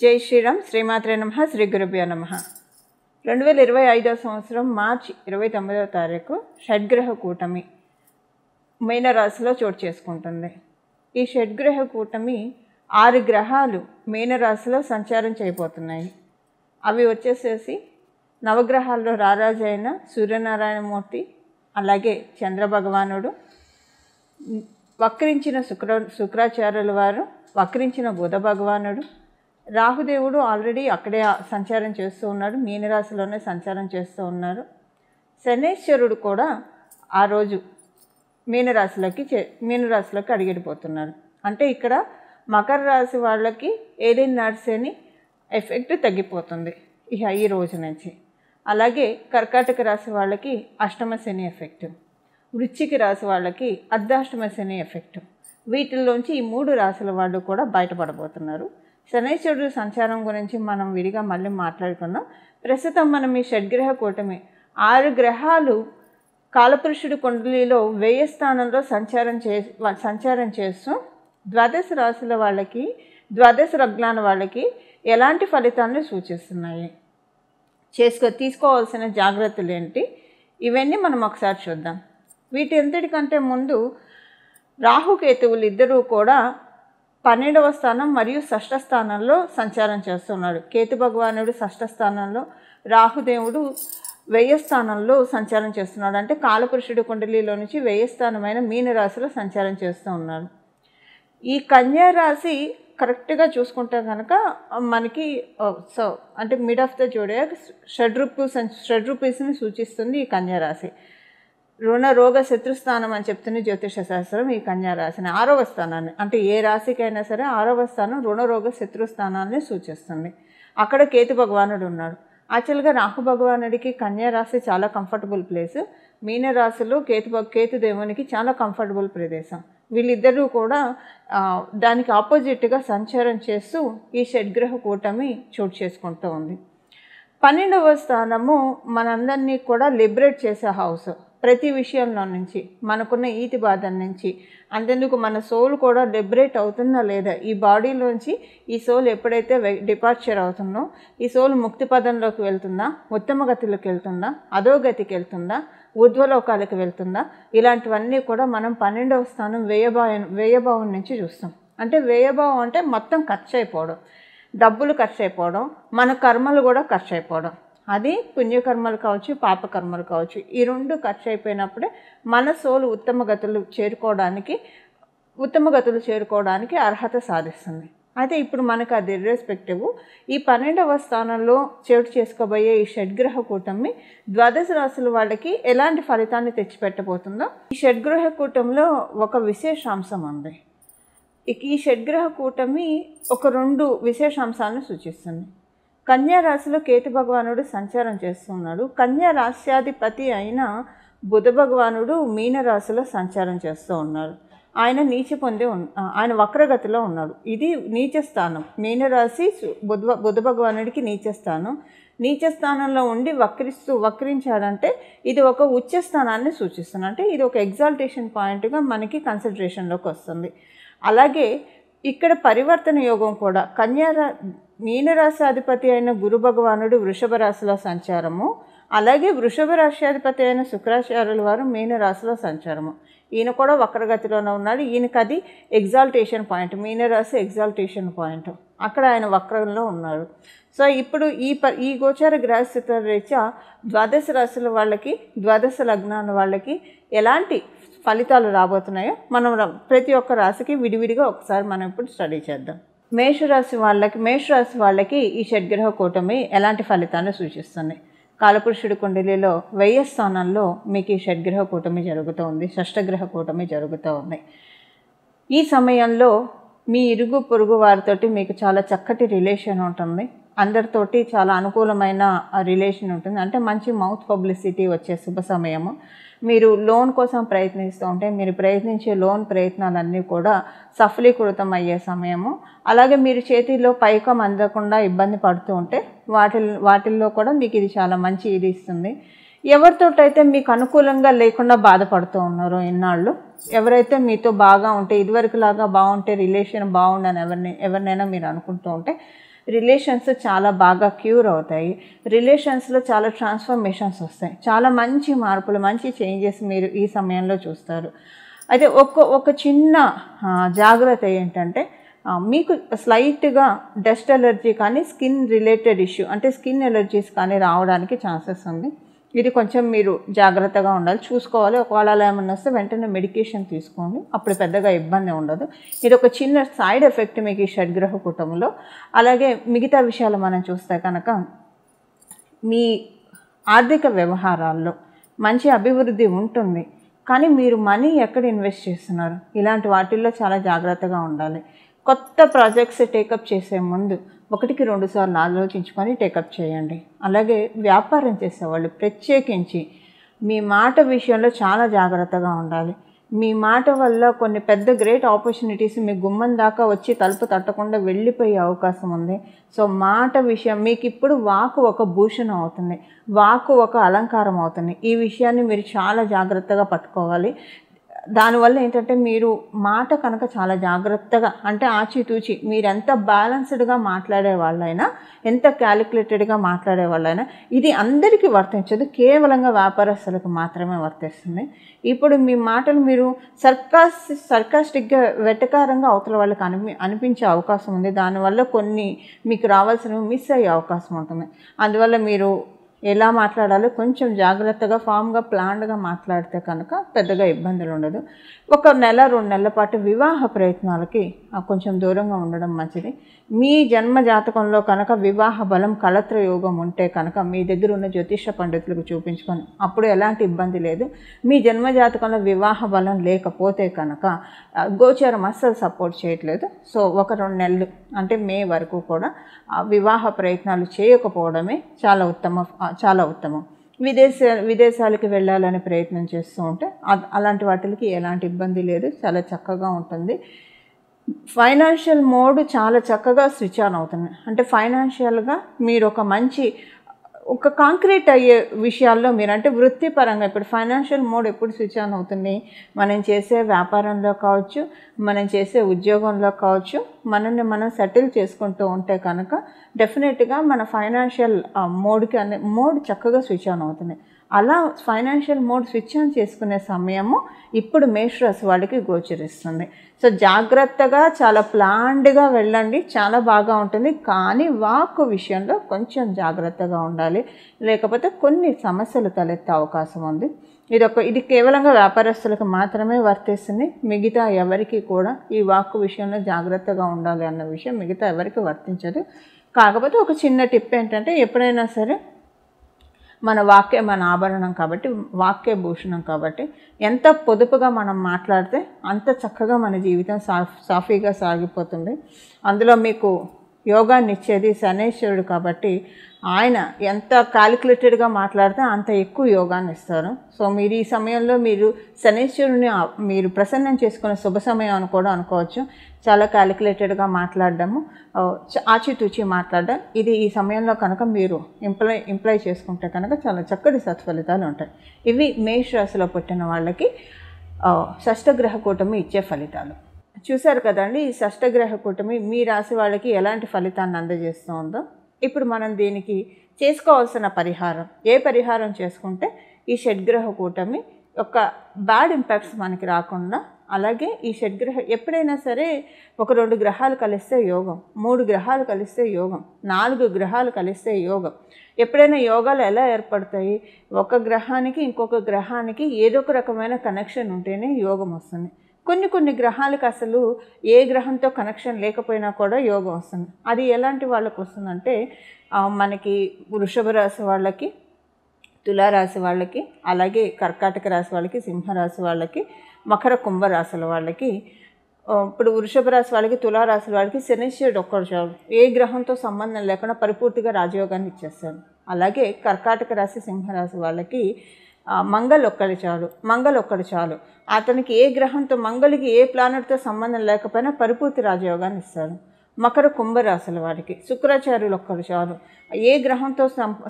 జై శ్రీరామ్. శ్రీమాత్రే నమః. శ్రీ గురుభ్యో నమః. 2025 సంవత్సరం మార్చి 29వ తారీఖు షడ్గ్రహ కూటమి మీనరాశిలో చోటు చేసుకుంటుంది. ఈ షడ్గ్రహ కూటమి 6 గ్రహాలు మీనరాశిలో సంచారం చేయబోతున్నాయి. అవి వచ్చేసేసి నవగ్రహాల్లో రారాజు అయిన సూర్యనారాయణమూర్తి, అలాగే చంద్రభగవానుడు, వక్రించిన శుక్రాచార్యుల వారు, వక్రించిన బుధ భగవానుడు, రాహుదేవుడు ఆల్రెడీ అక్కడే సంచారం చేస్తూ ఉన్నాడు, మీనరాశిలోనే సంచారం చేస్తూ ఉన్నారు. శనేశ్వరుడు కూడా ఆ రోజు మీనరాశిలోకి అడిగిపోతున్నారు. అంటే ఇక్కడ మకర రాశి వాళ్ళకి ఏలినాటి శని ఎఫెక్ట్ తగ్గిపోతుంది ఈ రోజు నుంచి. అలాగే కర్కాటక రాశి వాళ్ళకి అష్టమ శని ఎఫెక్ట్, వృశ్చిక రాశి వాళ్ళకి అర్ధాష్టమ శని ఎఫెక్ట్. వీటిల్లోంచి ఈ 3 రాశుల వాళ్ళు కూడా బయటపడబోతున్నారు. శనైశ్వరుడు సంచారం గురించి మనం విడిగా మళ్ళీ మాట్లాడుకుందాం. ప్రస్తుతం మనం ఈ షడ్గ్రహ కూటమి 6 గ్రహాలు కాలపురుషుడి కుండలిలో 1000 స్థానంలో సంచారం చేస్తూ ద్వాదశ రాశుల వాళ్ళకి, ద్వాదశ లగ్నాల వాళ్ళకి ఎలాంటి ఫలితాలను సూచిస్తున్నాయి, తీసుకోవాల్సిన జాగ్రత్తలు ఏంటి, ఇవన్నీ మనం ఒకసారి చూద్దాం. వీటి అంతటికంటే ముందు రాహుకేతువులు ఇద్దరూ కూడా 12వ స్థానం మరియు షష్ఠ స్థానంలో సంచారం చేస్తున్నాడు. కేతు భగవానుడు షష్ఠ స్థానంలో, రాహుదేవుడు 1000 స్థానంలో సంచారం చేస్తున్నాడు. అంటే కాలపురుషుడి కుండలిలో నుంచి 1000 స్థానమైన మీనరాశిలో సంచారం చేస్తూ ఉన్నాడు. ఈ కన్యా రాశి కరెక్ట్గా చూసుకుంటే కనుక మనకి అంటే మిడ్ ఆఫ్ ద జోడియాక్ షడ్రూపీస్ని సూచిస్తుంది ఈ కన్యా రాశి. రుణ రోగ శత్రుస్థానం అని చెప్తుంది జ్యోతిష శాస్త్రం. ఈ కన్యా రాశిని 6వ స్థానాన్ని, అంటే ఏ రాశికైనా సరే 6వ స్థానం రుణరోగ శత్రుస్థానాన్ని సూచిస్తుంది. అక్కడ కేతు భగవానుడు ఉన్నాడు. యాక్చువల్గా రాహు భగవానుడికి కన్యా రాశి చాలా కంఫర్టబుల్ ప్లేస్, మీనరాశిలో కేతు దేవునికి చాలా కంఫర్టబుల్ ప్రదేశం. వీళ్ళిద్దరూ కూడా దానికి ఆపోజిట్గా సంచారం చేస్తూ ఈ షడ్గ్రహ కూటమి చోటు చేసుకుంటూ ఉంది. 12వ స్థానము మనందరినీ కూడా లిబరేట్ చేసే హౌస్. ప్రతి విషయంలో నుంచి, మనకున్న ఈతి బాధల నుంచి, అంతెందుకు మన సోల్ కూడా లిబరేట్ అవుతుందా లేదా, ఈ బాడీలోంచి ఈ సోల్ ఎప్పుడైతే డిపార్చర్ అవుతుందో ఈ సోల్ ముక్తి పదంలోకి వెళ్తుందా, ఉత్తమ గతిలోకి వెళ్తుందా, అధోగతికి వెళ్తుందా, ఊర్ధ్వలోకాలకు వెళ్తుందా, ఇలాంటివన్నీ కూడా మనం 12వ స్థానం వ్యయభావం నుంచి చూస్తాం. అంటే వ్యయభావం అంటే మొత్తం ఖర్చు అయిపోవడం, డబ్బులు ఖర్చు అయిపోవడం, మన కర్మలు కూడా ఖర్చు అయిపోవడం. అది పుణ్యకర్మలు కావచ్చు, పాపకర్మలు కావచ్చు. ఈ 2 ఖర్చు అయిపోయినప్పుడే మన సోలు ఉత్తమ గతులు చేరుకోవడానికి అర్హత సాధిస్తుంది. అయితే ఇప్పుడు మనకు అది ఇర్రెస్పెక్టివ్ ఈ 12వ స్థానంలో చోటు చేసుకోబోయే ఈ షడ్గ్రహ కూటమి ద్వాదశ రాశుల వాళ్ళకి ఎలాంటి ఫలితాన్ని తెచ్చిపెట్టబోతుందో. ఈ షడ్గ్రహ కూటమిలో ఒక విశేషాంశం ఉంది. ఈ షడ్గ్రహ కూటమి ఒక 2 విశేషాంశాలను సూచిస్తుంది. కన్యా రాశిలో కేతు భగవానుడు సంచారం చేస్తున్నాడు. కన్యా రాశ్యాధిపతి అయిన బుధ భగవానుడు మీనరాశిలో సంచారం చేస్తూ ఉన్నారు. ఆయన ఆయన వక్రగతిలో ఉన్నాడు. ఇది నీచ స్థానం. మీనరాశి బుధ భగవానుడికి నీచ స్థానం. నీచ స్థానంలో ఉండి వక్రించాడంటే ఇది ఒక ఉచ్చ స్థానాన్ని సూచిస్తుంది. అంటే ఇది ఒక ఎగ్జాల్టేషన్ పాయింట్గా మనకి కన్సిడరేషన్లోకి వస్తుంది. అలాగే ఇక్కడ పరివర్తన యోగం కూడా మీనరాశి అధిపతి అయిన గురు భగవానుడు వృషభ రాశిలో సంచారము, అలాగే వృషభ రాశ్యాధిపతి అయిన శుక్రాచార్యుల వారు మీనరాశిలో సంచారము. ఈయన కూడా వక్రగతిలోనే ఉన్నాడు. ఈయనకి అది ఎగ్జాల్టేషన్ పాయింట్, మీనరాశి ఎగ్జాల్టేషన్ పాయింట్. అక్కడ ఆయన వక్రంలో ఉన్నాడు. సో ఇప్పుడు ఈ గోచార గ్రహస్థితుల రీత్యా ద్వాదశ రాశుల వాళ్ళకి, ద్వాదశ లగ్నాల వాళ్ళకి ఎలాంటి ఫలితాలు రాబోతున్నాయో మనం ప్రతి ఒక్క రాశికి విడివిడిగా ఒకసారి మనం ఇప్పుడు స్టడీ చేద్దాం. మేషరాశి వాళ్ళకి ఈ షడ్గ్రహ కూటమి ఎలాంటి ఫలితాన్ని సూచిస్తుంది. కాలపురుషుడి కుండలిలో 1000 స్థానంలో మీకు ఈ షడ్గ్రహ కూటమి జరుగుతూ ఉంది, షష్ఠగ్రహ కూటమి జరుగుతూ ఉంది. ఈ సమయంలో మీ ఇరుగు పొరుగు వారితోటి మీకు చాలా చక్కటి రిలేషన్ ఉంటుంది. అందరితోటి చాలా అనుకూలమైన రిలేషన్ ఉంటుంది. అంటే మంచి మౌత్ పబ్లిసిటీ వచ్చే శుభ సమయము. మీరు లోన్ కోసం ప్రయత్నిస్తూ ఉంటే మీరు ప్రయత్నించే లోన్ ప్రయత్నాలన్నీ కూడా సఫలీకృతం అయ్యే సమయము. అలాగే మీరు చేతిలో పైకం అందకుండా ఇబ్బంది పడుతూ ఉంటే వాటిల్లో కూడా మీకు ఇది చాలా మంచి ఇది ఇస్తుంది. ఎవరితోటైతే మీకు అనుకూలంగా లేకుండా బాధపడుతూ ఉన్నారో ఇన్నాళ్ళు, ఎవరైతే మీతో బాగా ఉంటే, ఇదివరకు లాగా బాగుంటే రిలేషన్ బాగుండని ఎవరినైనా మీరు అనుకుంటూ ఉంటే రిలేషన్స్ చాలా బాగా క్యూర్ అవుతాయి, రిలేషన్స్లో చాలా ట్రాన్స్ఫర్మేషన్స్ వస్తాయి, చాలా మంచి మార్పులు, మంచి చేంజెస్ మీరు ఈ సమయంలో చూస్తారు. అయితే ఒక చిన్న జాగ్రత్త ఏంటంటే, మీకు స్లైట్గా డస్ట్ ఎలర్జీ కానీ స్కిన్ రిలేటెడ్ ఇష్యూ అంటే స్కిన్ ఎలర్జీస్ కానీ రావడానికి ఛాన్సెస్ ఉంది. ఇది కొంచెం మీరు జాగ్రత్తగా ఉండాలి, చూసుకోవాలి. ఒకవేళ అలా ఏమన్నా వస్తే వెంటనే మెడికేషన్ తీసుకోండి, అప్పుడు పెద్దగా ఇబ్బంది ఉండదు. ఇది ఒక చిన్న సైడ్ ఎఫెక్ట్ మీకు ఈ షడ్గ్రహ కూటంలో. అలాగే మిగతా విషయాలు మనం చూస్తే కనుక మీ ఆర్థిక వ్యవహారాల్లో మంచి అభివృద్ధి ఉంటుంది, కానీ మీరు మనీ ఎక్కడ ఇన్వెస్ట్ చేస్తున్నారు ఇలాంటి వాటిల్లో చాలా జాగ్రత్తగా ఉండాలి. కొత్త ప్రాజెక్ట్స్ టేకప్ చేసే ముందు 1-2 సార్లు ఆలోచించుకొని టేకప్ చేయండి. అలాగే వ్యాపారం చేసేవాళ్ళు ప్రత్యేకించి మీ మాట విషయంలో చాలా జాగ్రత్తగా ఉండాలి. మీ మాట వల్ల కొన్ని పెద్ద గ్రేట్ ఆపర్చునిటీస్ మీ గుమ్మం దాకా వచ్చి తలుపు తట్టకుండా వెళ్ళిపోయే అవకాశం ఉంది. సో మాట విషయం మీకు ఇప్పుడు వాకు ఒక భూషణం అవుతుంది, వాకు ఒక అలంకారం అవుతుంది. ఈ విషయాన్ని మీరు చాలా జాగ్రత్తగా పట్టుకోవాలి. దానివల్ల ఏంటంటే మీరు మాట కనుక చాలా జాగ్రత్తగా అంటే ఆచితూచి మీరు ఎంత బ్యాలెన్స్డ్గా మాట్లాడే వాళ్ళైనా, ఎంత క్యాలిక్యులేటెడ్గా మాట్లాడే వాళ్ళైనా, ఇది అందరికీ వర్తించదు, కేవలంగా వ్యాపారస్తులకు మాత్రమే వర్తిస్తుంది. ఇప్పుడు మీ మాటలు మీరు సర్కాస్టిక్గా వెటకారంగా అవతల వాళ్ళకి అనిపించే అవకాశం ఉంది. దానివల్ల కొన్ని మీకు రావాల్సినవి మిస్ అయ్యే అవకాశం ఉంటుంది. అందువల్ల మీరు ఎలా మాట్లాడాలో కొంచెం జాగ్రత్తగా ఫామ్గా ప్లాన్డ్గా మాట్లాడితే కనుక పెద్దగా ఇబ్బందులు ఉండదు. 1-2 నెలల పాటు వివాహ ప్రయత్నాలకి కొంచెం దూరంగా ఉండడం మంచిది. మీ జన్మ జాతకంలో కనుక వివాహ బలం కళత్ర యోగం ఉంటే కనుక మీ దగ్గర ఉన్న జ్యోతిష పండితులకు చూపించుకొని అప్పుడు ఎలాంటి ఇబ్బంది లేదు. మీ జన్మ జాతకంలో వివాహ బలం లేకపోతే కనుక గోచారం అస్సలు సపోర్ట్ చేయట్లేదు. సో 1-2 నెలలు అంటే మే వరకు కూడా వివాహ ప్రయత్నాలు చేయకపోవడమే చాలా ఉత్తమం. విదేశాలకు వెళ్ళాలని ప్రయత్నం చేస్తూ ఉంటే అలాంటి వాటికి ఎలాంటి ఇబ్బంది లేదు, చాలా చక్కగా ఉంటుంది. ఫైనాన్షియల్ మోడ్ చాలా చక్కగా స్విచ్ ఆన్ అవుతుంది. అంటే ఫైనాన్షియల్గా మీరు ఒక కాంక్రీట్ అయ్యే విషయాల్లో మీరు అంటే వృత్తిపరంగా ఇప్పుడు ఫైనాన్షియల్ మోడ్ ఎప్పుడు స్విచ్ ఆన్ అవుతుంది, మనం చేసే వ్యాపారంలో కావచ్చు, మనం చేసే ఉద్యోగంలో కావచ్చు, మనల్ని మనం సెటిల్ చేసుకుంటూ ఉంటే కనుక డెఫినెట్గా మన ఫైనాన్షియల్ మోడ్ చక్కగా స్విచ్ ఆన్ అవుతుంది. అలా ఫైనాన్షియల్ మోడ్ స్విచ్ ఆన్ చేసుకునే సమయము ఇప్పుడు మేషరాశి వాళ్ళకి గోచరిస్తుంది. సో జాగ్రత్తగా చాలా ప్లాన్డ్గా వెళ్ళండి, చాలా బాగా ఉంటుంది. కానీ వాక్కు విషయంలో కొంచెం జాగ్రత్తగా ఉండాలి, లేకపోతే కొన్ని సమస్యలు తలెత్తే అవకాశం ఉంది. ఇది కేవలంగా వ్యాపారస్తులకు మాత్రమే వర్తిస్తుంది. మిగతా ఎవరికి కూడా ఈ వాక్కు విషయంలో జాగ్రత్తగా ఉండాలి అన్న విషయం మిగతా ఎవరికి వర్తించదు. కాకపోతే ఒక చిన్న టిప్ ఏంటంటే, ఎప్పుడైనా సరే మన వాక్యే మన ఆభరణం కాబట్టి, వాక్యే భూషణం కాబట్టి ఎంత పొదుపుగా మనం మాట్లాడితే అంత చక్కగా మన జీవితం సాఫీగా సాగిపోతుంది. అందులో మీకు యోగాన్ని ఇచ్చేది శనేశ్వరుడు కాబట్టి ఆయన ఎంత క్యాలిక్యులేటెడ్గా మాట్లాడితే అంత ఎక్కువ యోగాన్ని ఇస్తారు. సో మీరు ఈ సమయంలో మీరు శనేశ్వరుని మీరు ప్రసన్నం చేసుకునే శుభ సమయం అని కూడా అనుకోవచ్చు. చాలా క్యాలిక్యులేటెడ్గా మాట్లాడడము, ఆచితూచి మాట్లాడడం, ఇది ఈ సమయంలో కనుక మీరు ఇంప్లై చేసుకుంటే కనుక చాలా చక్కటి సత్ఫలితాలు ఉంటాయి. ఇవి మేష రాశిలో పుట్టిన వాళ్ళకి షష్టగ్రహ కూటమి ఇచ్చే ఫలితాలు. చూశారు కదండి, ఈ షష్టగ్రహ కూటమి మీ రాశి వాళ్ళకి ఎలాంటి ఫలితాన్ని అందజేస్తుందో. ఇప్పుడు మనం దీనికి చేసుకోవాల్సిన పరిహారం, ఏ పరిహారం చేసుకుంటే ఈ షడ్గ్రహ కూటమి యొక్క బ్యాడ్ ఇంపాక్ట్స్ మనకి రాకుండా, అలాగే ఈ షడ్గ్రహ ఎప్పుడైనా సరే 1-2 గ్రహాలు కలిస్తే యోగం, 3 గ్రహాలు కలిస్తే యోగం, 4 గ్రహాలు కలిస్తే యోగం. ఎప్పుడైనా యోగాలు ఎలా ఏర్పడతాయి, ఒక గ్రహానికి ఇంకొక గ్రహానికి ఏదో ఒక రకమైన కనెక్షన్ ఉంటేనే యోగం వస్తుంది. కొన్ని గ్రహాలకు అసలు ఏ గ్రహంతో కనెక్షన్ లేకపోయినా కూడా యోగం వస్తుంది. అది ఎలాంటి వాళ్ళకు వస్తుందంటే, మనకి వృషభ రాశి వాళ్ళకి, తులారాశి వాళ్ళకి, అలాగే కర్కాటక రాశి వాళ్ళకి, సింహరాశి వాళ్ళకి, మకర కుంభరాశుల వాళ్ళకి. ఇప్పుడు వృషభ రాశి వాళ్ళకి, తులారాశి వాళ్ళకి శనీశ్వరుడు ఒక్కడు చాలు, ఏ గ్రహంతో సంబంధం లేకుండా పరిపూర్తిగా రాజయోగాన్ని ఇచ్చేస్తాడు. అలాగే కర్కాటక రాశి, సింహరాశి వాళ్ళకి మంగళ ఒక్కడు చాలు, అతనికి ఏ గ్రహంతో, మంగళకి ఏ ప్లానెట్తో సంబంధం లేకపోయినా పరిపూర్తి రాజయోగాన్ని ఇస్తాడు. మకర కుంభరాశుల వారికి శుక్రాచార్యులు ఒక్కరు చాలు. ఏ గ్రహంతో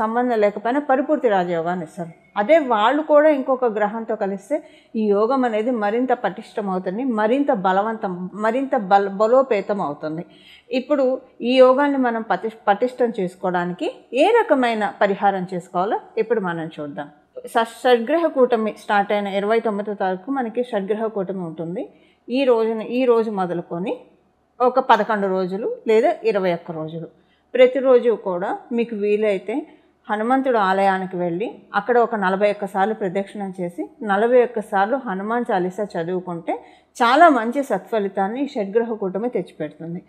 సంబంధం లేకపోయినా పరిపూర్తి రాజయోగాన్ని ఇస్తారు. అదే వాళ్ళు కూడా ఇంకొక గ్రహంతో కలిస్తే ఈ యోగం అనేది మరింత పటిష్టమవుతుంది, మరింత బలోపేతం అవుతుంది. ఇప్పుడు ఈ యోగాన్ని మనం పటిష్టం చేసుకోవడానికి ఏ రకమైన పరిహారం చేసుకోవాలో ఇప్పుడు మనం చూద్దాం. షడ్గ్రహ కూటమి స్టార్ట్ అయిన 29వ తారీఖు మనకి షడ్గ్రహ కూటమి ఉంటుంది. ఈ రోజు మొదలుకొని ఒక 11 రోజులు లేదా 21 రోజులు ప్రతిరోజు కూడా మీకు వీలైతే హనుమంతుడు ఆలయానికి వెళ్ళి అక్కడ ఒక 41 సార్లు ప్రదక్షిణం చేసి 41 సార్లు హనుమాన్ చాలీసా చదువుకుంటే చాలా మంచి సత్ఫలితాన్ని షడ్గ్రహ కూటమి తెచ్చిపెడుతుంది.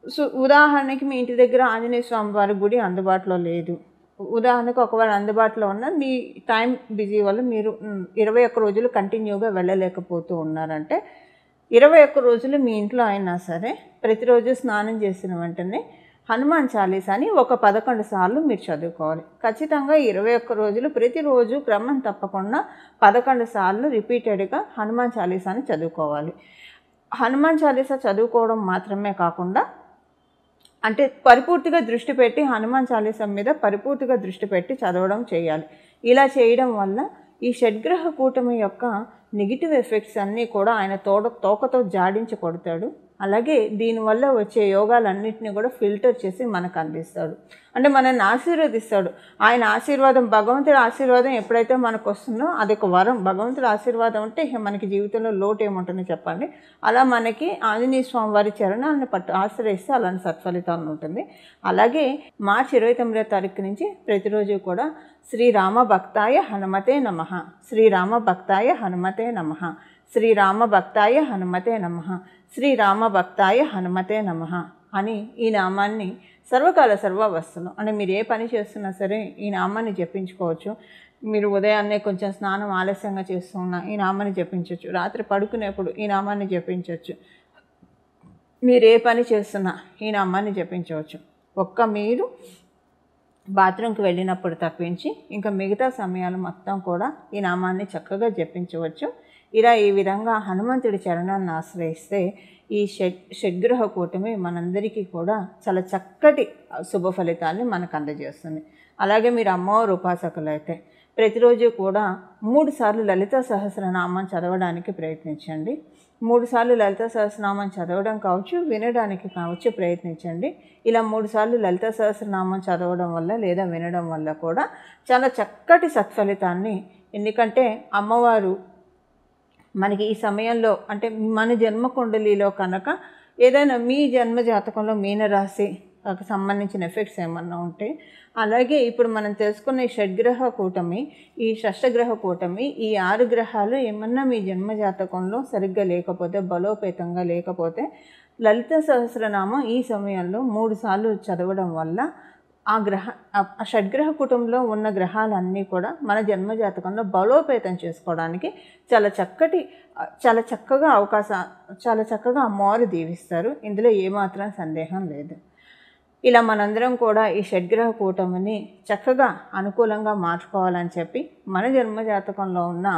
సో ఉదాహరణకి మీ ఇంటి దగ్గర ఆంజనేయ స్వామి వారి గుడి అందుబాటులో లేదు, ఉదాహరణకు ఒకవేళ అందుబాటులో ఉన్న మీ టైం బిజీ వల్ల మీరు 21 రోజులు కంటిన్యూగా వెళ్ళలేకపోతూ ఉన్నారంటే 21 రోజులు మీ ఇంట్లో అయినా సరే ప్రతిరోజు స్నానం చేసిన వెంటనే హనుమాన్ చాలీసాని ఒక 11 సార్లు మీరు చదువుకోవాలి. ఖచ్చితంగా 21 రోజులు ప్రతిరోజు క్రమం తప్పకుండా 11 సార్లు రిపీటెడ్గా హనుమాన్ చాలీసాని చదువుకోవాలి. హనుమాన్ చాలీసా చదువుకోవడం మాత్రమే కాకుండా అంటే పరిపూర్తిగా దృష్టి పెట్టి హనుమాన్ చాలీసా మీద పరిపూర్తిగా దృష్టి పెట్టి చదవడం చేయాలి. ఇలా చేయడం వల్ల ఈ షడ్గ్రహ కూటమి యొక్క నెగిటివ్ ఎఫెక్ట్స్ అన్నీ కూడా ఆయన తోకతో జాడించి కొడతాడు. అలాగే దీనివల్ల వచ్చే యోగాలన్నింటినీ కూడా ఫిల్టర్ చేసి మనకు అందిస్తాడు, అంటే మనల్ని ఆశీర్వదిస్తాడు. ఆయన ఆశీర్వాదం, భగవంతుడి ఆశీర్వాదం ఎప్పుడైతే మనకు వస్తుందో అదొక వరం. భగవంతుడి ఆశీర్వాదం అంటే మనకి జీవితంలో లోటు ఏముంటుందో చెప్పండి. అలా మనకి ఆంజనేయ స్వామి వారి చరణాలను ఆశ్రయిస్తే అలాంటి సత్ఫలితాలు ఉంటుంది. అలాగే మార్చి 29వ తారీఖు నుంచి ప్రతిరోజు కూడా శ్రీరామ భక్తాయ హనుమతే నమః, శ్రీరామ భక్తాయ హనుమతే నమః, శ్రీరామ భక్తాయ హనుమతే నమః, శ్రీరామ భక్తాయ హనుమతే నమః అని ఈ నామాన్ని సర్వకాల సర్వావస్థలో అంటే మీరు ఏ పని చేస్తున్నా సరే ఈ నామాన్ని జపించుకోవచ్చు. మీరు ఉదయాన్నే కొంచెం స్నానం ఆలస్యంగా చేస్తున్నా ఈ నామాన్ని జపించవచ్చు, రాత్రి పడుకునేప్పుడు ఈ నామాన్ని జపించవచ్చు, మీరు ఏ పని చేస్తున్నా ఈ నామాన్ని జపించవచ్చు. మీరు బాత్రూమ్కి వెళ్ళినప్పుడు తప్పించి ఇంకా మిగతా సమయాలు మొత్తం కూడా ఈ నామాన్ని చక్కగా జపించవచ్చు. ఈ విధంగా హనుమంతుడి చరణాన్ని ఆశ్రయిస్తే ఈ షడ్గ్రహ కూటమి మనందరికీ కూడా చాలా చక్కటి శుభ ఫలితాన్ని మనకు అందజేస్తుంది. అలాగే మీరు అమ్మవారు ఉపాసకులు అయితే ప్రతిరోజు కూడా 3 సార్లు లలితా సహస్రనామం చదవడానికి ప్రయత్నించండి. 3 సార్లు లలితా సహస్రనామం చదవడం కావచ్చు, వినడానికి కావచ్చు ప్రయత్నించండి. ఇలా 3 సార్లు లలితా సహస్రనామం చదవడం వల్ల లేదా వినడం వల్ల కూడా చాలా చక్కటి సత్ఫలితాన్ని, ఎందుకంటే అమ్మవారు మనకి ఈ సమయంలో అంటే మన జన్మ కుండలిలో కనుక ఏదైనా మీ జన్మ జాతకంలో మీనరాశి సంబంధించిన ఎఫెక్ట్స్ ఏమన్నా ఉంటే, అలాగే ఇప్పుడు మనం తెలుసుకున్న ఈ షడ్గ్రహ కూటమి, ఈ షష్టగ్రహ కూటమి, ఈ 6 గ్రహాలు ఏమన్నా మీ జన్మ జాతకంలో సరిగ్గా లేకపోతే, బలోపేతంగా లేకపోతే లలిత సహస్రనామం ఈ సమయంలో 3 సార్లు చదవడం వల్ల ఆ షడ్గ్రహ కుటుంబంలో ఉన్న గ్రహాలన్నీ కూడా మన జన్మజాతకంలో బలోపేతం చేసుకోవడానికి చాలా చక్కగా అమ్మవారు దీవిస్తారు. ఇందులో ఏమాత్రం సందేహం లేదు. ఇలా మనందరం కూడా ఈ షడ్గ్రహ కూటమిని చక్కగా అనుకూలంగా మార్చుకోవాలని చెప్పి మన జన్మజాతకంలో ఉన్న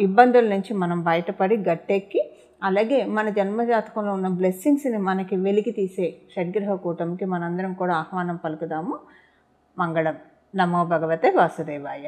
ఇబ్బందుల నుంచి మనం బయటపడి గట్టెక్కి, అలాగే మన జన్మజాతకంలో ఉన్న బ్లెస్సింగ్స్ని మనకి వెలికి తీసే షడ్గ్రహ కూటమికి మనందరం కూడా ఆహ్వానం పలుకుదాము. మంగళం. నమో భగవతే వాసుదేవాయ.